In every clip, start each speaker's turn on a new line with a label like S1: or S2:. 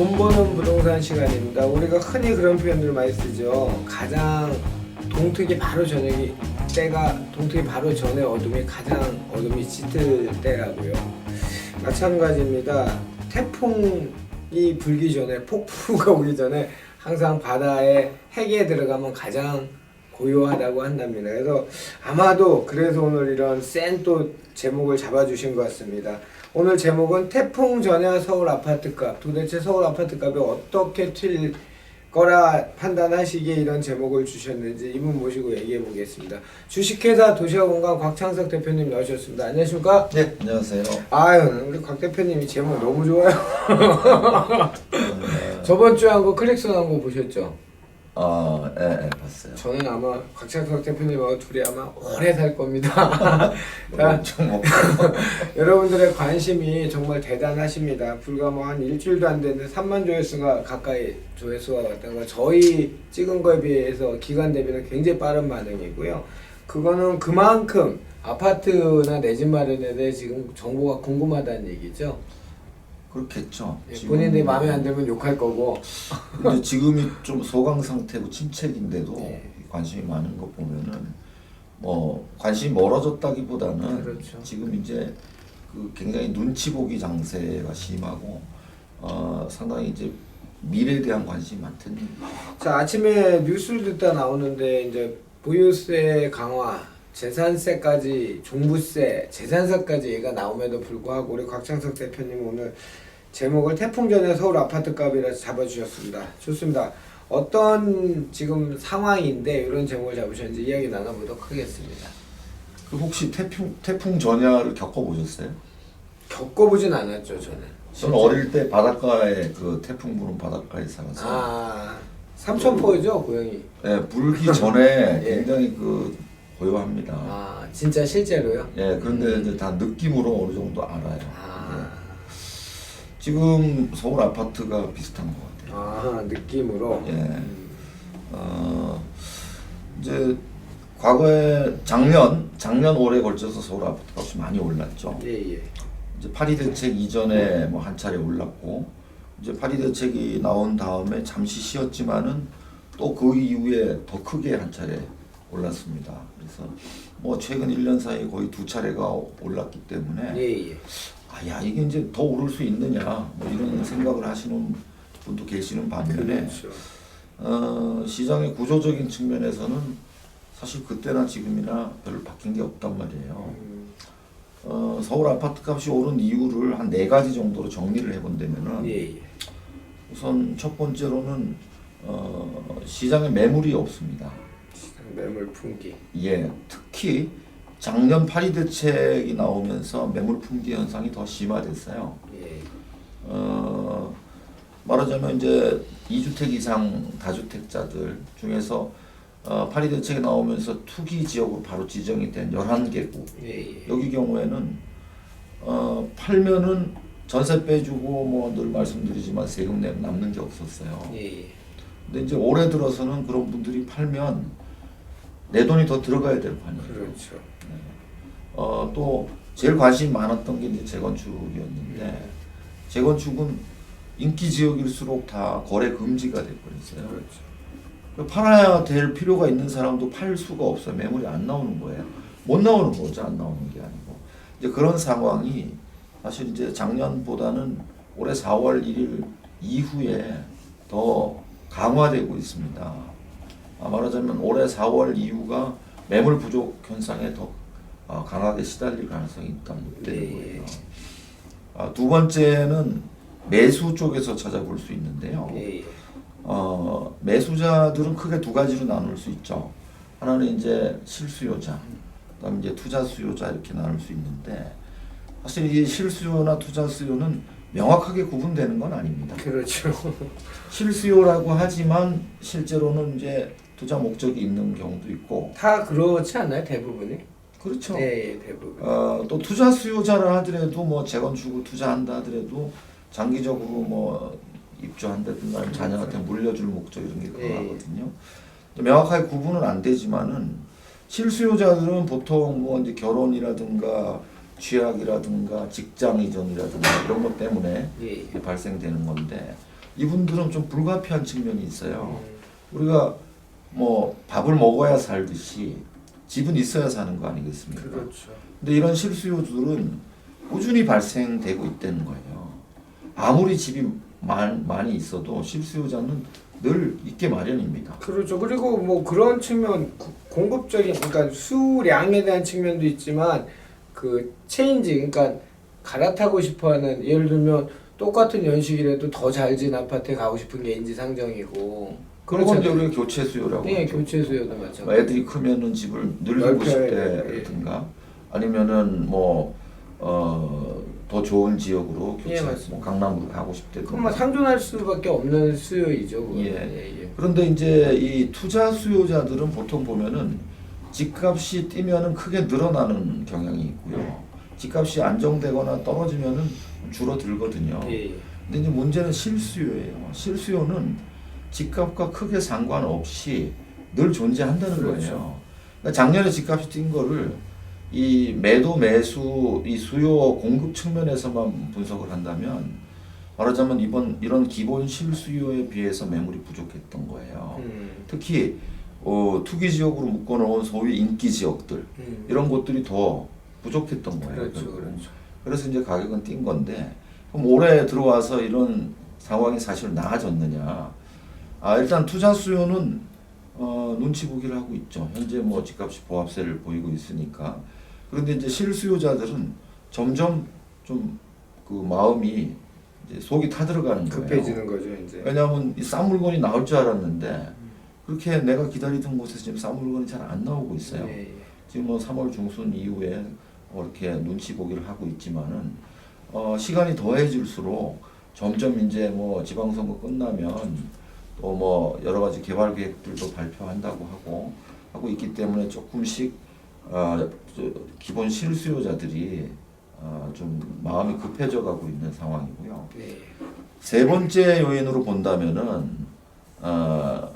S1: 돈 버는 부동산 시간입니다. 우리가 흔히 그런 표현들 많이 쓰죠. 가장 동트기 바로 저녁이 때가 동트기 바로 전에 어둠이 가장 어둠이 짙을 때라고요. 마찬가지입니다. 태풍이 불기 전에 폭풍우가 오기 전에 항상 바다에 핵에 들어가면 가장 고요하다고 한답니다. 그래서 아마도 그래서 오늘 이런 센 또 제목을 잡아주신 것 같습니다. 오늘 제목은 태풍 전야 서울 아파트값. 도대체 서울 아파트값이 어떻게 튈 거라 판단하시기에 이런 제목을 주셨는지 이분 모시고 얘기해 보겠습니다. 주식회사 도시화공간 곽창석 대표님 나오셨습니다. 안녕하십니까?
S2: 네, 안녕하세요.
S1: 아유, 우리 곽 대표님이 제목 너무 좋아요. 저번 주에 한 거 클릭son 한 거 보셨죠?
S2: 예, 봤어요.
S1: 저는 아마 곽창석 대표님하고 둘이 아마 오래 살 겁니다. 자, 여러분들의 관심이 정말 대단하십니다. 불과 뭐 한 일주일도 안 됐는데 3만 조회수가 가까이 조회수가 왔다는 거. 저희 찍은 거에 비해서 기간 대비는 굉장히 빠른 반응이고요. 그거는 그만큼 아파트나 내 집 마련에 대해 지금 정보가 궁금하다는 얘기죠.
S2: 그렇겠죠.
S1: 본인들이 마음에 안 들면 욕할 거고.
S2: 근데 지금이 좀 소강 상태고 침체기인데도
S1: 네.
S2: 관심이 많은 거 보면은 뭐 관심이 멀어졌다기보다는
S1: 그렇죠.
S2: 지금 이제 그 굉장히 눈치 보기 장세가 심하고 상당히 이제 미래에 대한 관심이 많다는 얘기죠.
S1: 자, 아침에 뉴스를 듣다 나오는데 이제 보유세 강화, 재산세까지, 종부세, 재산세까지 얘가 나옴에도 불구하고 우리 곽창석 대표님 오늘 제목을 태풍 전야 서울 아파트값이라 잡아주셨습니다. 좋습니다. 어떤 지금 상황인데 이런 제목을 잡으셨는지 이야기 나눠보도록 하겠습니다.
S2: 그 혹시 태풍 전야를 겪어보셨어요?
S1: 겪어보진 않았죠, 저는.
S2: 저는 어릴 때 바닷가에 그 태풍 부는 바닷가에 살았어요.
S1: 아, 삼천포죠, 고양이.
S2: 네, 불기 전에
S1: 예.
S2: 굉장히 그 고요합니다.
S1: 아, 진짜 실제로요?
S2: 예, 그런데 이제 다 느낌으로 어느 정도 알아요.
S1: 아,
S2: 예. 지금 서울 아파트가 비슷한 것 같아요.
S1: 아, 느낌으로.
S2: 예. 이제 과거에 작년 올해 걸쳐서 서울 아파트 값이 많이 올랐죠.
S1: 예, 예.
S2: 이제 파리 대책 이전에 뭐 한 차례 올랐고 이제 파리 대책이 나온 다음에 잠시 쉬었지만은 또 그 이후에 더 크게 한 차례 올랐습니다. 그래서 뭐 최근 1년 사이에 거의 두 차례가 올랐기 때문에
S1: 예, 예.
S2: 야 이게 이제 더 오를 수 있느냐 뭐 이런 생각을 하시는 분도 계시는 반면에
S1: 그렇죠.
S2: 시장의 구조적인 측면에서는 사실 그때나 지금이나 별로 바뀐 게 없단 말이에요. 서울 아파트 값이 오른 이유를 한 4가지 정도로 정리를 해본다면은
S1: 예, 예.
S2: 우선 첫 번째로는 시장에 매물이 없습니다.
S1: 매물 품귀.
S2: 예, 특히 작년 파리 대책이 나오면서 매물 품귀 현상이 더 심화됐어요.
S1: 예.
S2: 말하자면 이제 2주택 이상 다주택자들 중에서 파리 대책이 나오면서 투기 지역으로 바로 지정이 된 11개구.
S1: 예, 예.
S2: 여기 경우에는 팔면은 전세 빼주고 뭐 늘 말씀드리지만 세금 남는 게 없었어요.
S1: 예, 예.
S2: 근데 이제 올해 들어서는 그런 분들이 팔면 내 돈이 더 들어가야 될 판이에요.
S1: 그렇죠.
S2: 또 제일 관심이 많았던 게 이제 재건축이었는데 재건축은 인기 지역일수록 다 거래 금지가 돼버렸어요.
S1: 그렇죠.
S2: 팔아야 될 필요가 있는 사람도 팔 수가 없어요. 매물이 안 나오는 거예요. 못 나오는 거죠. 안 나오는 게 아니고. 이제 그런 상황이 사실 이제 작년보다는 올해 4월 1일 이후에 더 강화되고 있습니다. 말하자면 올해 4월 이후가 매물 부족 현상에 더 강하게 시달릴 가능성이 있다는 거예요. 두 번째는 매수 쪽에서 찾아볼 수 있는데요.
S1: 예, 예.
S2: 매수자들은 크게 두 가지로 나눌 수 있죠. 하나는 이제 실수요자, 그다음에 이제 투자 수요자 이렇게 나눌 수 있는데 사실 이 실수요나 투자 수요는 명확하게 구분되는 건 아닙니다.
S1: 그렇죠.
S2: 실수요라고 하지만 실제로는 이제 투자 목적이 있는 경우도 있고.
S1: 다 그렇지 않나요? 대부분이?
S2: 그렇죠.
S1: 네, 대부분.
S2: 또 투자 수요자라 하더라도 뭐 재건축을 투자한다 하더라도 장기적으로 뭐 입주한다든가 아니면 자녀한테 물려줄 목적 이런 게 강하거든요. 명확하게 구분은 안 되지만은 실수요자들은 보통 뭐 이제 결혼이라든가 취약이라든가 직장 이전이라든가 이런 것 때문에
S1: 예.
S2: 발생되는 건데 이분들은 좀 불가피한 측면이 있어요. 우리가 뭐 밥을 먹어야 살듯이 집은 있어야 사는 거 아니겠습니까?
S1: 그렇죠.
S2: 근데 이런 실수요들은 꾸준히 발생되고 있다는 거예요. 아무리 집이 많이 있어도 실수요자는 늘 있게 마련입니다.
S1: 그렇죠. 그리고 뭐 그런 측면 공급적인 그러니까 수량에 대한 측면도 있지만 그 체인지 그러니까 갈아타고 싶어하는 예를 들면 똑같은 연식이라도 더 잘 지은 아파트에 가고 싶은 게 인지상정이고
S2: 그런 건 이제
S1: 그렇잖아요.
S2: 우리가 교체 수요라고
S1: 네,
S2: 하죠.
S1: 교체 수요도 마찬가지.
S2: 애들이 크면은 집을 늘리고
S1: 넓혀야
S2: 싶다든가 아니면은 뭐 더 좋은 지역으로 교체,
S1: 예, 맞습니다.
S2: 뭐 강남으로 가고 싶다든가.
S1: 그럼 뭐 상존할 수밖에 없는 수요이죠. 그거는.
S2: 예. 그런데 이제 이 투자 수요자들은 보통 보면은 집값이 뛰면은 크게 늘어나는 경향이 있고요. 집값이 안정되거나 떨어지면은 줄어들거든요.
S1: 예.
S2: 근데 이제 문제는 실수요예요. 실수요는 집값과 크게 상관없이 늘 존재한다는
S1: 그렇죠.
S2: 거예요. 그러니까 작년에 집값이 뛴 거를 이 매도 매수 이 수요 공급 측면에서만 분석을 한다면 말하자면 이런 기본 실수요에 비해서 매물이 부족했던 거예요. 특히 투기 지역으로 묶어놓은 소위 인기 지역들 이런 곳들이 더 부족했던 거예요.
S1: 그렇죠, 그렇죠.
S2: 그래서 이제 가격은 뛴 건데 그럼 올해 들어와서 이런 상황이 사실 나아졌느냐? 일단 투자 수요는 눈치 보기를 하고 있죠. 현재 뭐 집값이 보합세를 보이고 있으니까. 그런데 이제 실수요자들은 점점 좀 그 마음이 이제 속이 타들어가는 거예요.
S1: 급해지는 거죠, 이제.
S2: 왜냐하면 이 싼 물건이 나올 줄 알았는데 그렇게 내가 기다리던 곳에서 지금 싼 물건이 잘 안 나오고 있어요.
S1: 예, 예.
S2: 지금 뭐 3월 중순 이후에 이렇게 눈치 보기를 하고 있지만은 시간이 더해질수록 점점 이제 뭐 지방선거 끝나면 또 뭐 여러 가지 개발 계획들도 발표한다고 하고 있기 때문에 조금씩 기본 실수요자들이 좀 마음이 급해져 가고 있는 상황이고요.
S1: 네.
S2: 세 번째 요인으로 본다면은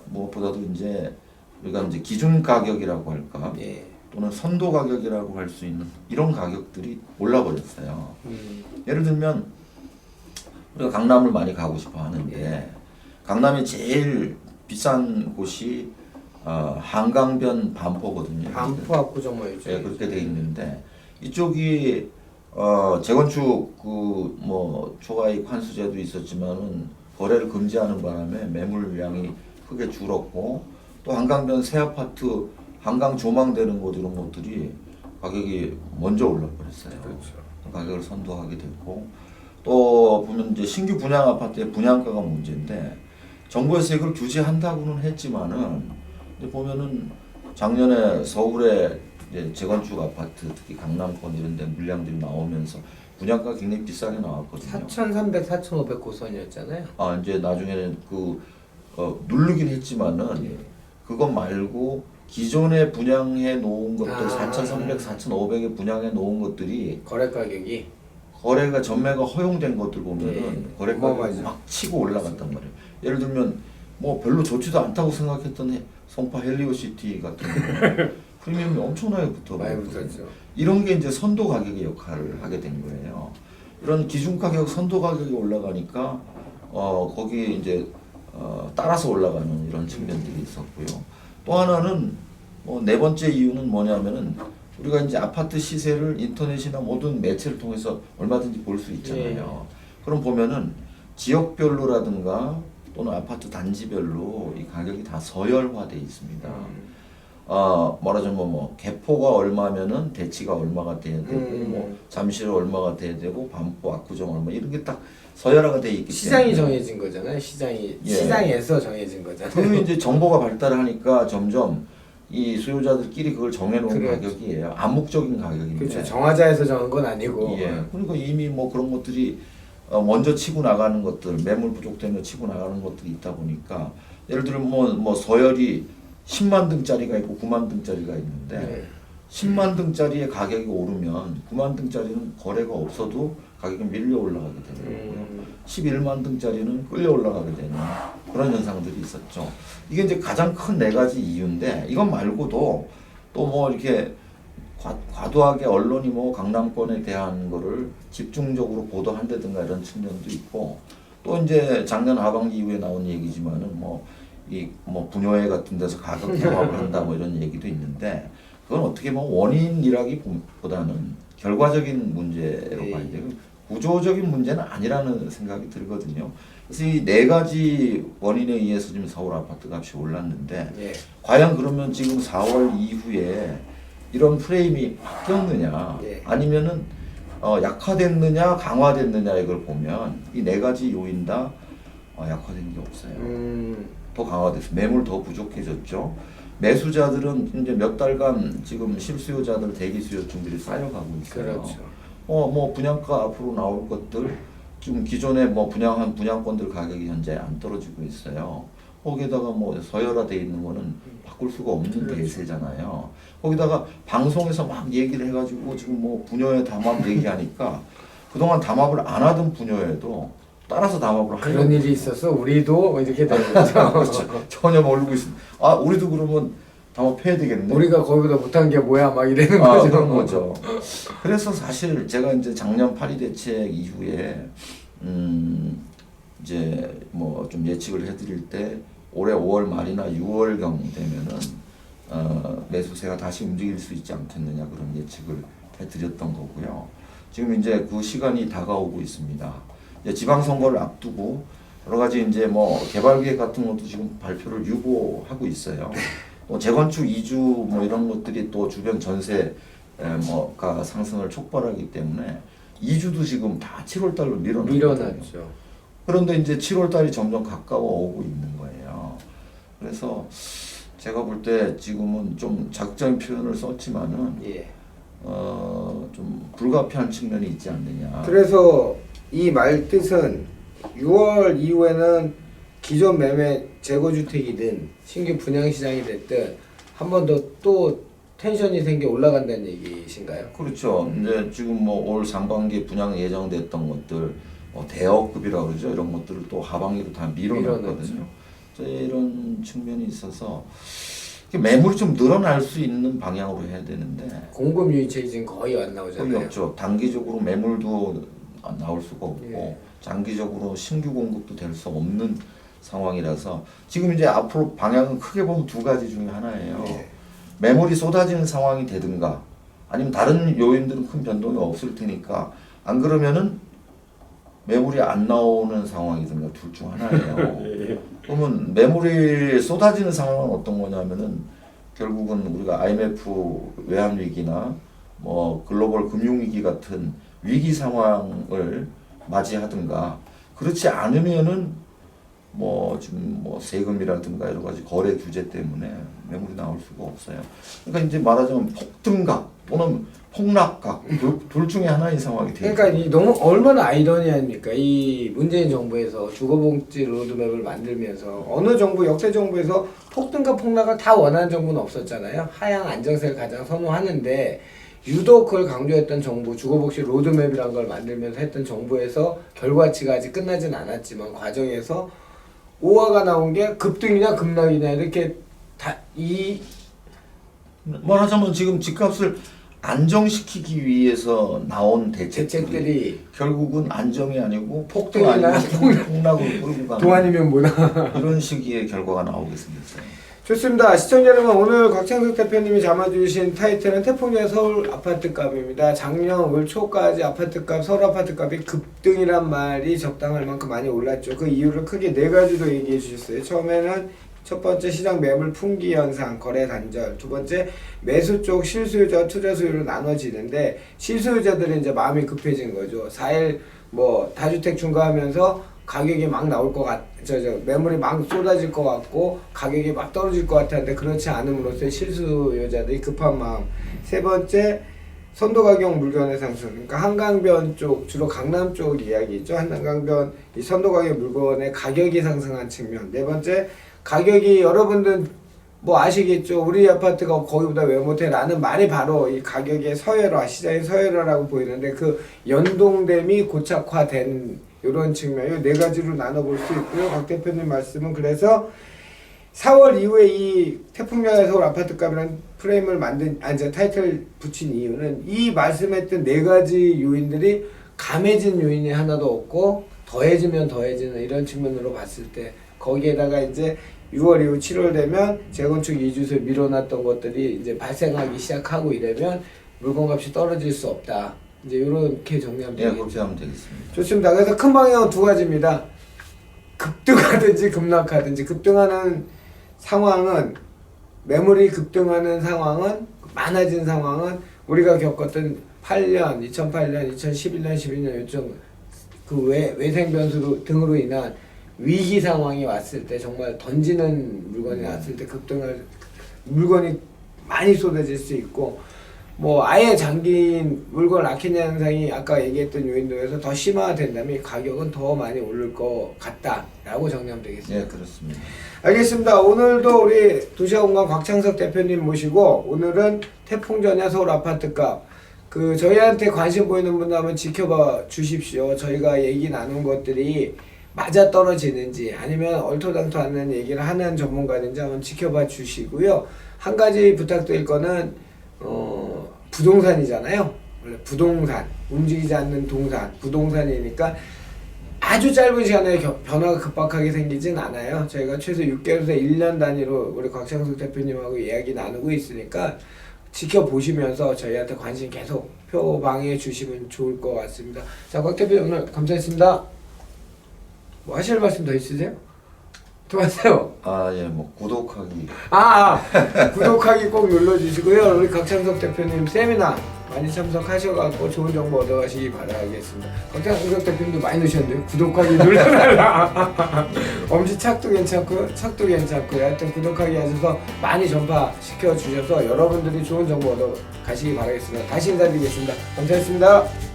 S2: 무엇보다도 이제 우리가 이제 기준 가격이라고 할까
S1: 예.
S2: 또는 선도 가격이라고 할 수 있는 이런 가격들이 올라버렸어요. 예를 들면 우리가 강남을 많이 가고 싶어 하는데 강남이 제일 비싼 곳이 한강변 반포거든요.
S1: 반포 압구정모이죠.
S2: 예, 그렇게 돼 있는데 이쪽이 재건축 그 뭐 초과이익 환수제도 있었지만은 거래를 금지하는 바람에 매물량이 크게 줄었고 또 한강변 새 아파트 한강 조망되는 곳 이런 것들이 가격이 먼저 올라버렸어요.
S1: 그렇죠.
S2: 가격을 선도하게 됐고 또 보면 이제 신규 분양 아파트의 분양가가 문제인데 정부에서 이걸 규제한다고는 했지만은 근데 보면은 작년에 서울에 이제 재건축 아파트 특히 강남권 이런 데 물량들이 나오면서 분양가 굉장히 비싸게 나왔거든요.
S1: 4,300, 4,500 고선이었잖아요.
S2: 이제 나중에는 누르긴 했지만은
S1: 예.
S2: 그것 말고 기존에 분양해 놓은 것들 4,300, 4,500에 분양해 놓은 것들이
S1: 거래 가격이
S2: 거래가 전매가 허용된 것들 보면은
S1: 예.
S2: 거래 가격이
S1: 어마어마하죠.
S2: 막 치고 올라갔단 말이에요. 예를 들면 뭐 별로 좋지도 않다고 생각했던 송파 헬리오시티 같은 경우 프리미엄이 엄청나게
S1: 많이
S2: 붙어버렸거든요.
S1: 붙었죠.
S2: 이런 게 이제 선도 가격의 역할을 하게 된 거예요. 이런 기준 가격, 선도 가격이 올라가니까 거기 이제 따라서 올라가는 이런 측면들이 있었고요. 또 하나는 네 번째 이유는 뭐냐면은 우리가 이제 아파트 시세를 인터넷이나 모든 매체를 통해서 얼마든지 볼 수 있잖아요. 그럼 보면은 지역별로라든가 또는 아파트 단지별로 이 가격이 다 서열화돼 있습니다. 말하자면 뭐 개포가 얼마면은 대치가 얼마가 돼야 되고 뭐 잠실 얼마가 돼야 되고 반포 압구정 얼마 이런 게 딱 서열화가 돼 있기
S1: 시장이
S2: 때문에
S1: 정해진 거잖아요. 시장이
S2: 예.
S1: 시장에서 정해진 거잖아요.
S2: 그 이제 정보가 발달하니까 점점 이 수요자들끼리 그걸 정해놓은
S1: 그렇죠.
S2: 가격이에요. 암묵적인 가격인데.
S1: 그렇죠. 정화자에서 정한 건 아니고.
S2: 예. 그러니까 이미 뭐 그런 것들이 먼저 치고 나가는 것들, 매물 부족되면 치고 나가는 것들이 있다 보니까 예를 들면 뭐 서열이 10만 등짜리가 있고 9만 등짜리가 있는데
S1: 네.
S2: 10만 등짜리의 가격이 오르면 9만 등짜리는 거래가 없어도 가격이 밀려 올라가게 되는 거고요. 11만 등짜리는 끌려 올라가게 되는 그런 현상들이 있었죠. 이게 이제 가장 큰 네 가지 이유인데 이것 말고도 또 뭐 이렇게 과도하게 언론이 뭐 강남권에 대한 거를 집중적으로 보도한다든가 이런 측면도 있고 또 이제 작년 하반기 이후에 나온 얘기지만은 뭐 분여회 같은 데서 가격 조합을 한다 뭐 이런 얘기도 있는데 그건 어떻게 보면 원인이라기보다는 결과적인 문제로 봐야 돼요. 구조적인 문제는 아니라는 생각이 들거든요. 그래서 이 네 가지 원인에 의해서 지금 서울 아파트 값이 올랐는데
S1: 예.
S2: 과연 그러면 지금 4월 이후에 이런 프레임이 바뀌었느냐
S1: 예.
S2: 아니면은 약화됐느냐 강화됐느냐 이걸 보면 이 네 가지 요인 다 약화된 게 없어요. 더 강화됐어. 매물 더 부족해졌죠. 매수자들은 이제 몇 달간 지금 실수요자들 대기 수요 준비를 쌓여가고 있어요.
S1: 그렇죠.
S2: 뭐 분양가 앞으로 나올 것들 지금 기존에 뭐 분양한 분양권들 가격이 현재 안 떨어지고 있어요. 거기에다가 뭐 서열화돼 있는 거는 바꿀 수가 없는
S1: 그렇죠.
S2: 대세잖아요. 거기다가 방송에서 막 얘기를 해가지고 지금 뭐 분여회 담합 얘기하니까 그동안 담합을 안 하던 분여회도 따라서 담합을 하려고
S1: 그런 일이 있어서 우리도 이렇게 되는 거죠.
S2: 그렇죠. 전혀 모르고 있습니다. 아 우리도 그러면 담합해야 되겠네.
S1: 우리가 거기보다 못한 게 뭐야 막 이러는
S2: 아,
S1: 거죠.
S2: 그런 거죠. 그래서 사실 제가 이제 작년 파리 대책 이후에 이제 뭐 좀 예측을 해드릴 때 올해 5월 말이나 6월경 되면은 매수세가 다시 움직일 수 있지 않겠느냐 그런 예측을 해드렸던 거고요. 지금 이제 그 시간이 다가오고 있습니다. 이제 지방선거를 앞두고 여러 가지 이제 뭐 개발계획 같은 것도 지금 발표를 유보하고 있어요. 뭐 재건축 이주 뭐 이런 것들이 또 주변 전세 뭐가 상승을 촉발하기 때문에 이주도 지금 다 7월 달로
S1: 밀어놨죠.
S2: 그런데 이제 7월 달이 점점 가까워 오고 있는 거예요. 그래서 제가 볼 때 지금은 좀 자극적인 표현을 썼지만은
S1: 예.
S2: 좀 불가피한 측면이 있지 않느냐.
S1: 그래서 이 말 뜻은 6월 이후에는 기존 매매 재고주택이든 신규 분양시장이 됐든 한 번 더 또 텐션이 생겨 올라간다는 얘기신가요?
S2: 그렇죠. 이제 지금 뭐 올 상반기에 분양 예정됐던 것들 대여급이라고 그러죠. 이런 것들을 또 하반기로 다 밀어놨거든요. 이런 측면이 있어서 매물이 좀 늘어날 수 있는 방향으로 해야 되는데
S1: 공급 유인책이 지금 거의 안 나오잖아요.
S2: 거의 없죠. 단기적으로 매물도 나올 수가 없고
S1: 예.
S2: 장기적으로 신규 공급도 될 수 없는 상황이라서 지금 이제 앞으로 방향은 크게 보면 두 가지 중에 하나예요.
S1: 예.
S2: 매물이 쏟아지는 상황이 되든가 아니면 다른 요인들은 큰 변동이 없을 테니까 안 그러면은 매물이 안 나오는 상황이든가 둘 중 하나예요. 그러면 매물이 쏟아지는 상황은 어떤 거냐면은 결국은 우리가 IMF 외환 위기나 뭐 글로벌 금융 위기 같은 위기 상황을 맞이하든가 그렇지 않으면은 뭐 지금 뭐 세금이라든가 여러 가지 거래 규제 때문에 매물이 나올 수가 없어요. 그러니까 이제 말하자면 폭등각 또는 폭락각 둘 중에 하나인 상황이 되죠.
S1: 그러니까 이 너무 얼마나 아이러니합니까? 이 문재인 정부에서 주거복지 로드맵을 만들면서 어느 정부 역대 정부에서 폭등과 폭락을 다 원하는 정부는 없었잖아요. 하향 안정세를 가장 선호하는데 유독 그걸 강조했던 정부 주거복지 로드맵이라는 걸 만들면서 했던 정부에서 결과치가 아직 끝나진 않았지만 과정에서 오화가 나온 게 급등이냐 급락이냐 이렇게
S2: 말하자면 지금 집값을 안정시키기 위해서 나온 대책들이 결국은 안정이 아니고
S1: 폭등이나
S2: 폭락으로 끌고 가는
S1: 동안이면 뭐나
S2: 이런 시기의 결과가 나오게 생겼어요.
S1: 좋습니다. 시청자 여러분, 오늘 곽창석 대표님이 잡아주신 타이틀은 태풍의 서울 아파트값입니다. 작년 올 초까지 아파트값, 서울 아파트값이 급등이란 말이 적당할 만큼 많이 올랐죠. 그 이유를 크게 네 가지로 얘기해 주셨어요. 처음에는 첫 번째 시장 매물 풍기 현상, 거래 단절. 두 번째 매수 쪽 실수요자와 투자 수요로 나눠지는데 실수요자들은 이제 마음이 급해진 거죠. 4일 뭐 다주택 중과하면서 가격이 막 나올 것 매물이 막 쏟아질 것 같고 가격이 막 떨어질 것 같았는데 그렇지 않음으로써 실수요자들이 급한 마음. 세 번째 선도 가격 물건의 상승. 그러니까 한강변 쪽, 주로 강남 쪽 이야기죠. 한강변 이 선도 가격 물건의 가격이 상승한 측면. 네 번째 가격이 여러분들 뭐 아시겠죠. 우리 아파트가 거기보다 왜 못해? 라는 말이 바로 이 가격의 서열화, 시장의 서열화라고 보이는데 그 연동됨이 고착화된 이런 측면, 이 네 가지로 나눠볼 수 있고요. 박 대표님 말씀은 그래서 4월 이후에 이 태풍야의 서울 아파트값이라는 프레임을 이제 타이틀 붙인 이유는 이 말씀했던 네 가지 요인들이 감해진 요인이 하나도 없고 더해지면 더해지는 이런 측면으로 봤을 때 거기에다가 이제 6월 이후 7월 되면 재건축 이주세 밀어놨던 것들이 이제 발생하기 시작하고 이러면 물건값이 떨어질 수 없다. 이제 이렇게 정리하면
S2: 예,
S1: 되겠죠.
S2: 그렇게 하면 되겠습니다.
S1: 좋습니다. 그래서 큰 방향은 두 가지입니다. 급등하든지 급락하든지. 급등하는 상황은, 매물이 급등하는 상황은, 많아진 상황은 우리가 겪었던 8년, 2008년, 2011년, 12년 요즘 그 외생 변수 등으로 인한 위기 상황이 왔을 때, 정말 던지는 물건이 왔을 때 급등할 물건이 많이 쏟아질 수 있고, 뭐 아예 장기인 물건 라켓 현상이 아까 얘기했던 요인들에서 더 심화된다면 가격은 더 많이 오를 것 같다라고 정리하면 되겠습니다.
S2: 예, 그렇습니다.
S1: 알겠습니다. 오늘도 우리 도시공간 곽창석 대표님 모시고, 오늘은 태풍 전야 서울 아파트값, 그 저희한테 관심 보이는 분들 한번 지켜봐 주십시오. 저희가 얘기 나눈 것들이 맞아 떨어지는지 아니면 얼토당토 않는 얘기를 하는 전문가인지 한번 지켜봐 주시고요. 한 가지 부탁드릴 거는 부동산이잖아요. 원래 부동산, 움직이지 않는 동산, 부동산이니까 아주 짧은 시간에 변화가 급박하게 생기진 않아요. 저희가 최소 6개월에서 1년 단위로 우리 곽창석 대표님하고 이야기 나누고 있으니까 지켜보시면서 저희한테 관심 계속 표방해 주시면 좋을 것 같습니다. 자, 곽 대표님 오늘 감사했습니다. 뭐 하실 말씀 더 있으세요? 더 하세요.
S2: 예, 뭐 구독하기.
S1: 구독하기 꼭 눌러주시고요. 우리 곽창석 대표님 세미나 많이 참석하셔갖고 좋은 정보 얻어가시기 바라겠습니다. 곽창석 대표님도 많이 넣으셨는데요. 구독하기 눌러달라. 엄지 착도 괜찮고 척도 괜찮고요. 하여튼 구독하기 하셔서 많이 전파시켜 주셔서 여러분들이 좋은 정보 얻어가시기 바라겠습니다. 다시 인사드리겠습니다. 감사했습니다.